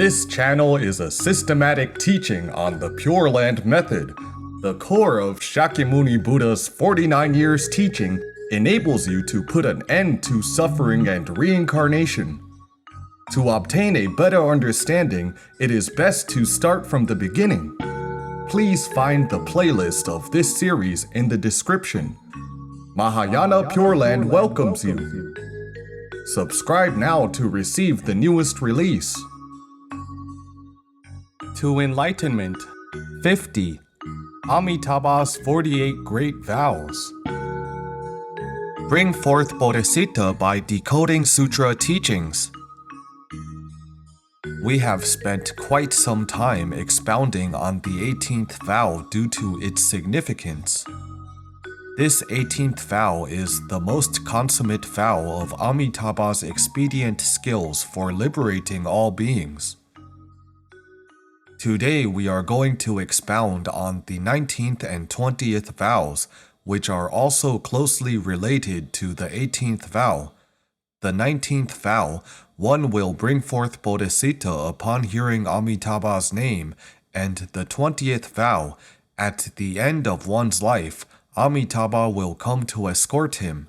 This channel is a systematic teaching on the Pure Land method. The core of Shakyamuni Buddha's 49 years teaching enables you to put an end to suffering and reincarnation. To obtain a better understanding, it is best to start from the beginning. Please find the playlist of this series in the description. Mahāyāna Pure Land welcomes you. Subscribe now to receive the newest release. To Enlightenment 50. Amitabha's 48 Great Vows. Bring forth Bodhicitta by decoding Sutra teachings. We have spent quite some time expounding on the 18th vow due to its significance. This 18th vow is the most consummate vow of Amitabha's expedient skills for liberating all beings. Today we are going to expound on the 19th and 20th vows, which are also closely related to the 18th vow. The 19th vow, one will bring forth Bodhicitta upon hearing Amitabha's name, and the 20th vow, at the end of one's life, Amitabha will come to escort him.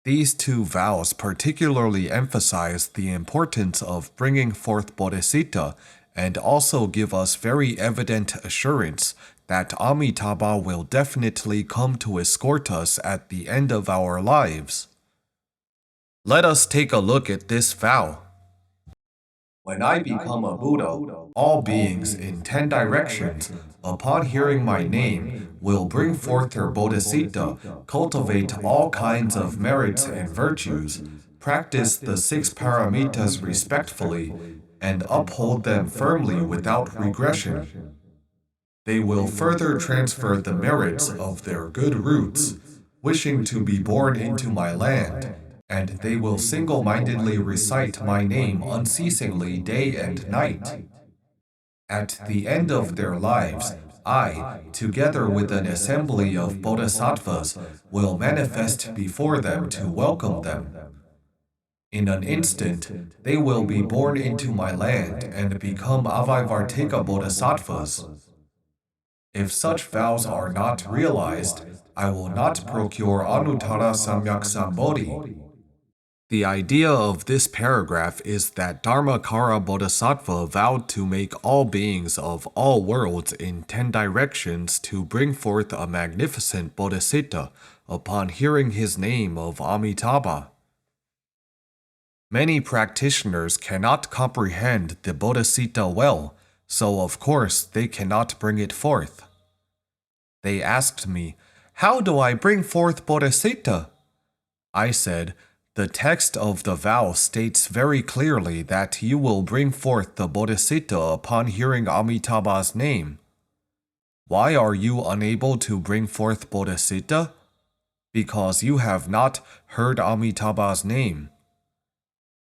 These two vows particularly emphasize the importance of bringing forth Bodhicitta and also give us very evident assurance that Amitabha will definitely come to escort us at the end of our lives. Let us take a look at this vow. When I become a Buddha, all beings in 10 directions, upon hearing my name, will bring forth their Bodhicitta, cultivate all kinds of merits and virtues, practice the 6 Paramitas respectfully, and uphold them firmly without regression. They will further transfer the merits of their good roots, wishing to be born into my land, and they will single-mindedly recite my name unceasingly day and night. At the end of their lives, I, together with an assembly of Bodhisattvas, will manifest before them to welcome them. In an instant, they will be born into my land and become Avaivartika Bodhisattvas. If such vows are not realized, I will not procure Anuttara Samyak Sambodhi. The idea of this paragraph is that Dharmakara Bodhisattva vowed to make all beings of all worlds in 10 directions to bring forth a magnificent Bodhicitta upon hearing his name of Amitabha. Many practitioners cannot comprehend the Bodhicitta well, so of course they cannot bring it forth. They asked me, "How do I bring forth Bodhicitta?" I said, "The text of the vow states very clearly that you will bring forth the Bodhicitta upon hearing Amitabha's name. Why are you unable to bring forth Bodhicitta? Because you have not heard Amitabha's name.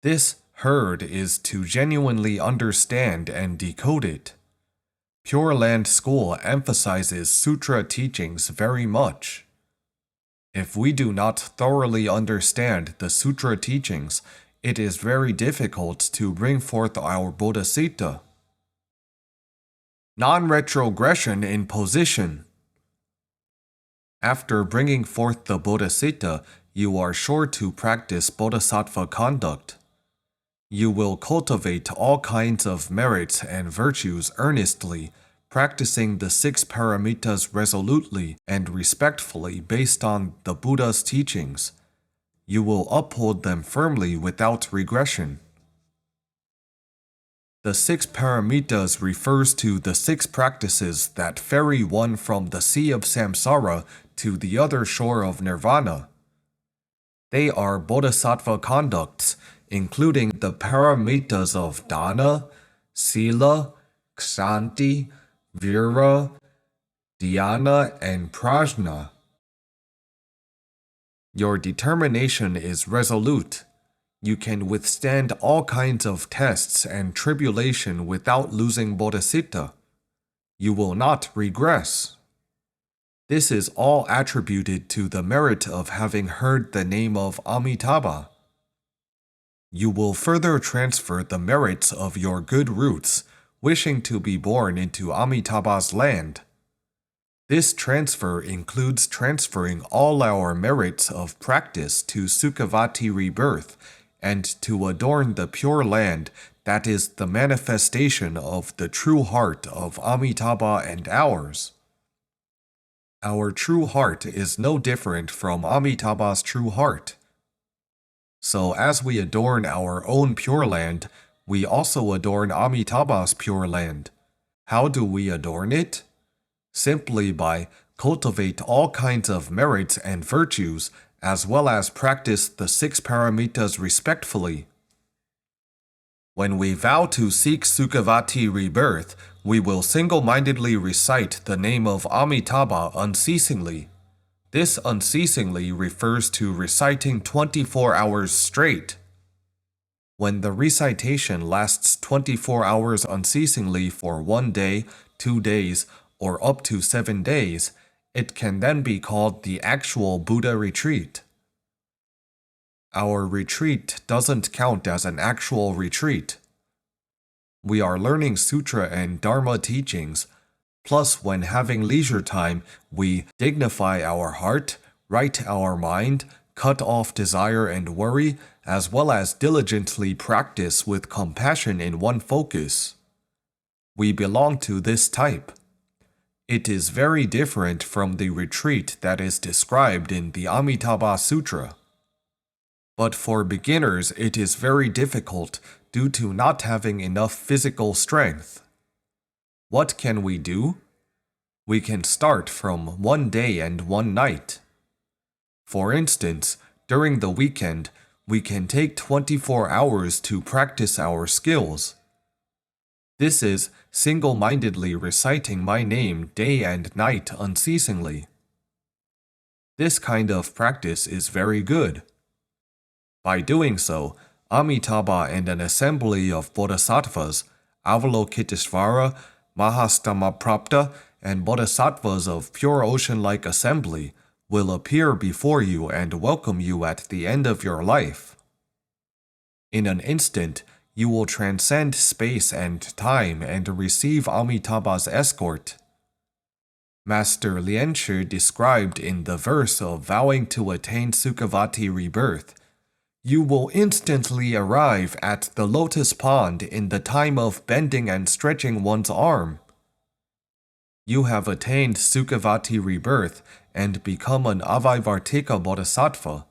This heard is to genuinely understand and decode it. Pure Land School emphasizes Sutra teachings very much. If we do not thoroughly understand the Sutra teachings, it is very difficult to bring forth our Bodhicitta." Non-retrogression in position. After bringing forth the Bodhicitta, you are sure to practice Bodhisattva conduct. You will cultivate all kinds of merits and virtues earnestly, practicing the 6 Paramitas resolutely and respectfully based on the Buddha's teachings. You will uphold them firmly without regression. The 6 Paramitas refers to the 6 practices that ferry one from the sea of samsara to the other shore of nirvana. They are Bodhisattva conducts, including the paramitas of dana, sila, kshanti, vira, dhyana, and prajna. Your determination is resolute. You can withstand all kinds of tests and tribulation without losing Bodhicitta. You will not regress. This is all attributed to the merit of having heard the name of Amitabha. You will further transfer the merits of your good roots, wishing to be born into Amitabha's land. This transfer includes transferring all our merits of practice to Sukhavati rebirth and to adorn the pure land that is the manifestation of the true heart of Amitabha and ours. Our true heart is no different from Amitabha's true heart. So as we adorn our own pure land, we also adorn Amitabha's pure land. How do we adorn it? Simply by cultivate all kinds of merits and virtues, as well as practice the 6 Paramitas respectfully. When we vow to seek Sukhavati rebirth, we will single-mindedly recite the name of Amitabha unceasingly. This unceasingly refers to reciting 24 hours straight. When the recitation lasts 24 hours unceasingly for 1 day, 2 days, or up to 7 days, it can then be called the actual Buddha retreat. Our retreat doesn't count as an actual retreat. We are learning Sutra and Dharma teachings, plus when having leisure time, we dignify our heart, right our mind, cut off desire and worry, as well as diligently practice with compassion in one focus. We belong to this type. It is very different from the retreat that is described in the Amitabha Sutra. But for beginners, it is very difficult due to not having enough physical strength. What can we do? We can start from 1 day and 1 night. For instance, during the weekend, we can take 24 hours to practice our skills. This is single-mindedly reciting my name day and night unceasingly. This kind of practice is very good. By doing so, Amitabha and an assembly of Bodhisattvas, Avalokiteshvara, Mahāsthamaprapta, and Bodhisattvas of pure ocean-like assembly will appear before you and welcome you at the end of your life. In an instant, you will transcend space and time and receive Amitabha's escort. Master Lianchi described in the verse of vowing to attain Sukhavati rebirth, you will instantly arrive at the lotus pond in the time of bending and stretching one's arm. You have attained Sukhavati rebirth and become an Avaivartika bodhisattva.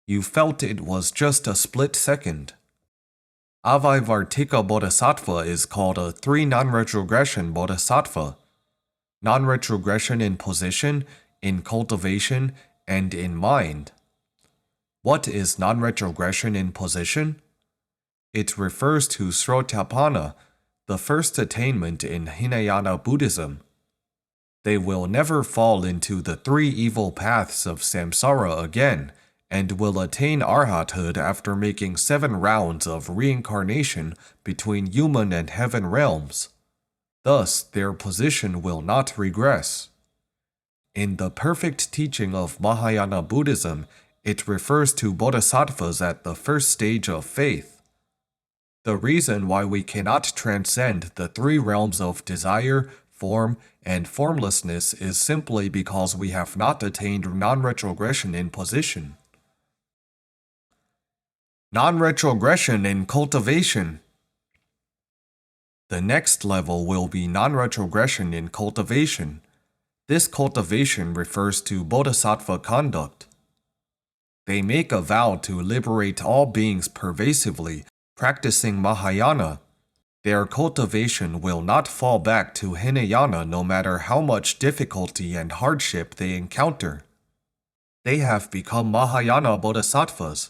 You felt it was just a split second. Avaivartika bodhisattva is called a Three Non-Retrogression bodhisattva. Non-retrogression in position, in cultivation, and in mind. What is non-retrogression in position? It refers to Srotapana, the first attainment in Hinayana Buddhism. They will never fall into the 3 evil paths of samsara again, and will attain arhathood after making 7 rounds of reincarnation between human and heaven realms. Thus, their position will not regress. In the perfect teaching of Mahāyāna Buddhism, it refers to bodhisattvas at the first stage of faith. The reason why we cannot transcend the 3 realms of desire, form, and formlessness is simply because we have not attained non-retrogression in position. Non-retrogression in cultivation. The next level will be non-retrogression in cultivation. This cultivation refers to bodhisattva conduct. They make a vow to liberate all beings pervasively, practicing Mahāyāna. Their cultivation will not fall back to Hinayana no matter how much difficulty and hardship they encounter. They have become Mahāyāna bodhisattvas.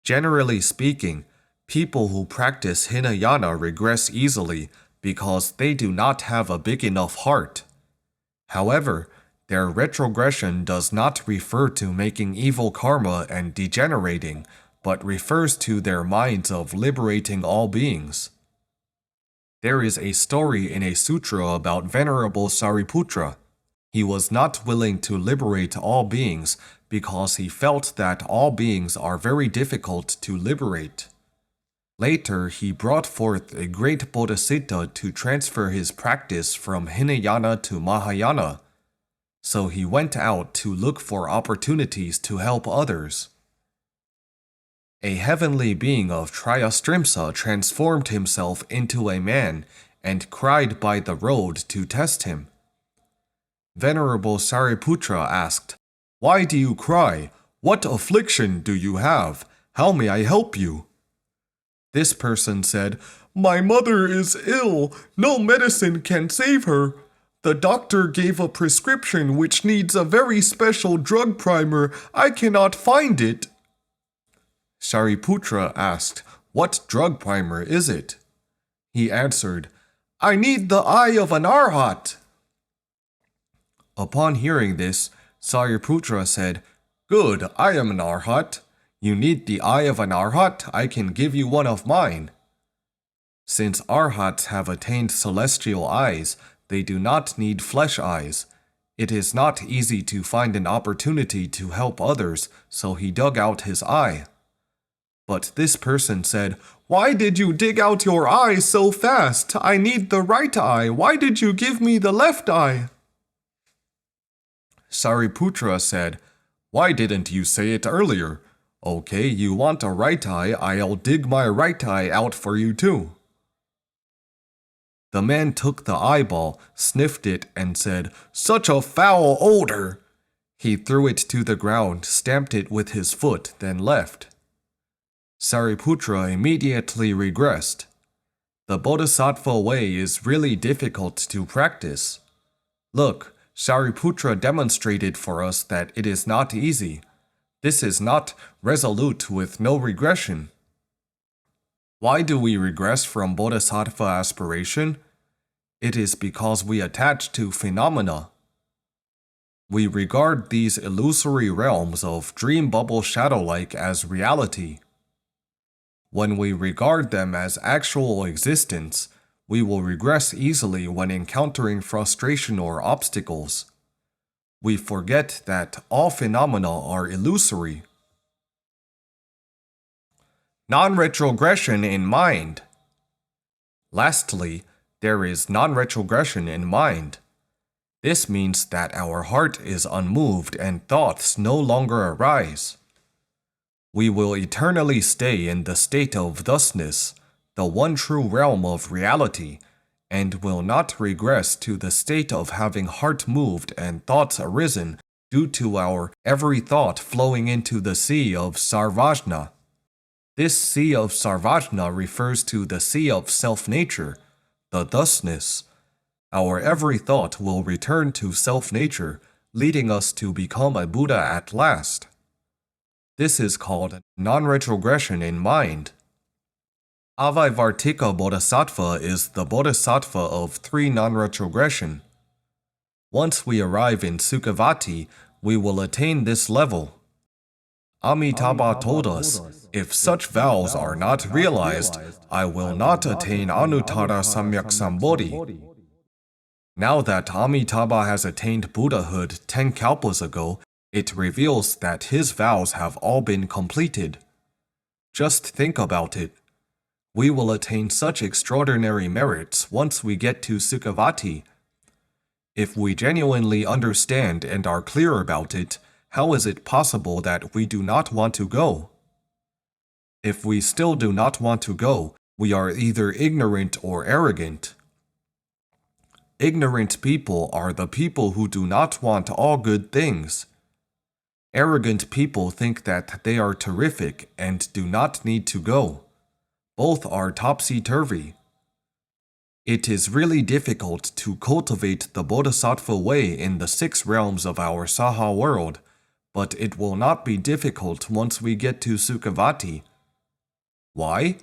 Generally speaking, people who practice Hinayana regress easily because they do not have a big enough heart. However, their retrogression does not refer to making evil karma and degenerating, but refers to their minds of liberating all beings. There is a story in a sutra about Venerable Sariputra. He was not willing to liberate all beings because he felt that all beings are very difficult to liberate. Later, he brought forth a great Bodhicitta to transfer his practice from Hinayana to Mahāyāna. So he went out to look for opportunities to help others. A heavenly being of Triyastrimsa transformed himself into a man and cried by the road to test him. Venerable Sariputra asked, "Why do you cry? What affliction do you have? How may I help you?" This person said, "My mother is ill. No medicine can save her. The doctor gave a prescription which needs a very special drug primer. I cannot find it." Sariputra asked, "What drug primer is it?" He answered, "I need the eye of an arhat." Upon hearing this, Sariputra said, "Good, I am an arhat. You need the eye of an arhat, I can give you one of mine." Since arhats have attained celestial eyes, they do not need flesh eyes. It is not easy to find an opportunity to help others, so he dug out his eye. But this person said, "Why did you dig out your eye so fast? I need the right eye. Why did you give me the left eye?" Sariputra said, "Why didn't you say it earlier? Okay, you want a right eye, I'll dig my right eye out for you too." The man took the eyeball, sniffed it, and said, "Such a foul odor!" He threw it to the ground, stamped it with his foot, then left. Sariputra immediately regressed. The Bodhisattva way is really difficult to practice. Look, Sariputra demonstrated for us that it is not easy. This is not resolute with no regression. Why do we regress from Bodhisattva aspiration? It is because we attach to phenomena. We regard these illusory realms of dream bubble shadow-like as reality. When we regard them as actual existence, we will regress easily when encountering frustration or obstacles. We forget that all phenomena are illusory. Non-retrogression in mind. Lastly, there is non-retrogression in mind. This means that our heart is unmoved and thoughts no longer arise. We will eternally stay in the state of thusness, the one true realm of reality, and will not regress to the state of having heart moved and thoughts arisen due to our every thought flowing into the sea of sarvajna. This sea of sarvajna refers to the sea of self-nature, the thusness. Our every thought will return to self-nature, leading us to become a Buddha at last. This is called non-retrogression in mind. Avaivartika Bodhisattva is the Bodhisattva of Three Non-Retrogression. Once we arrive in Sukhavati, we will attain this level. Amitabha told us, "If such vows are not realized, I will not attain Anuttara Samyak Sambodhi." Now that Amitabha has attained Buddhahood 10 kalpas ago, it reveals that his vows have all been completed. Just think about it. We will attain such extraordinary merits once we get to Sukhavati. If we genuinely understand and are clear about it, how is it possible that we do not want to go? If we still do not want to go, we are either ignorant or arrogant. Ignorant people are the people who do not want all good things. Arrogant people think that they are terrific and do not need to go. Both are topsy-turvy. It is really difficult to cultivate the Bodhisattva way in the 6 realms of our Saha World, but it will not be difficult once we get to Sukhavati. Why?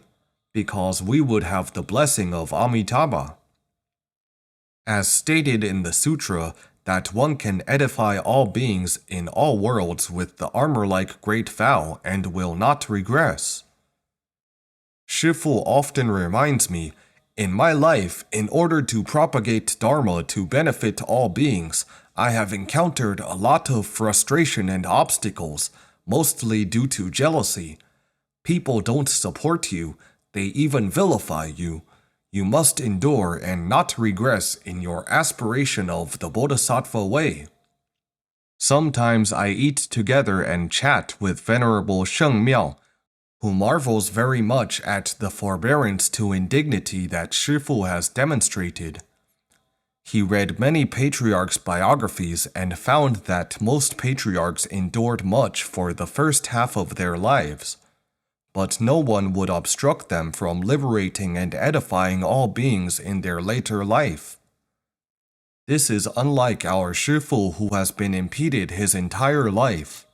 Because we would have the blessing of Amitabha. As stated in the Sutra, that one can edify all beings in all worlds with the armor-like great vow and will not regress. Shifu often reminds me, in my life, in order to propagate Dharma to benefit all beings, I have encountered a lot of frustration and obstacles, mostly due to jealousy. People don't support you, they even vilify you. You must endure and not regress in your aspiration of the Bodhisattva way. Sometimes I eat together and chat with Venerable Sheng Miao, who marvels very much at the forbearance to indignity that Shifu has demonstrated. He read many patriarchs' biographies and found that most patriarchs endured much for the first half of their lives, but no one would obstruct them from liberating and edifying all beings in their later life. This is unlike our Shifu, who has been impeded his entire life,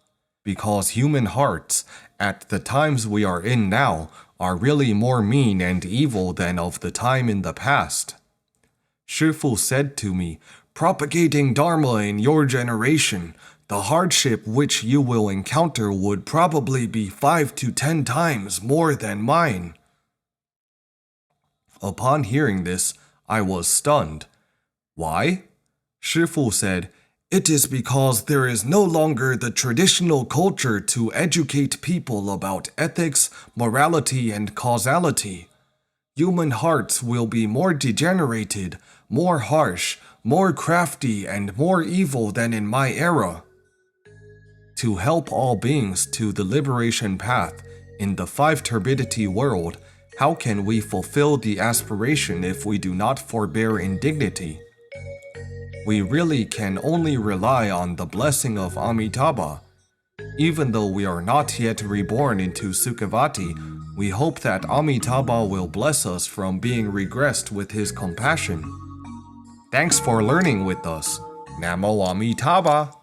because human hearts, at the times we are in now, are really more mean and evil than of the time in the past. Shifu said to me, "Propagating Dharma in your generation, the hardship which you will encounter would probably be 5 to 10 times more than mine." Upon hearing this, I was stunned. Why? Shifu said, "It is because there is no longer the traditional culture to educate people about ethics, morality, and causality. Human hearts will be more degenerated, more harsh, more crafty, and more evil than in my era. To help all beings to the liberation path in the five turbidity world, how can we fulfill the aspiration if we do not forbear indignity? We really can only rely on the blessing of Amitabha. Even though we are not yet reborn into Sukhavati, we hope that Amitabha will bless us from being regressed with his compassion. Thanks for learning with us. Namo Amitabha.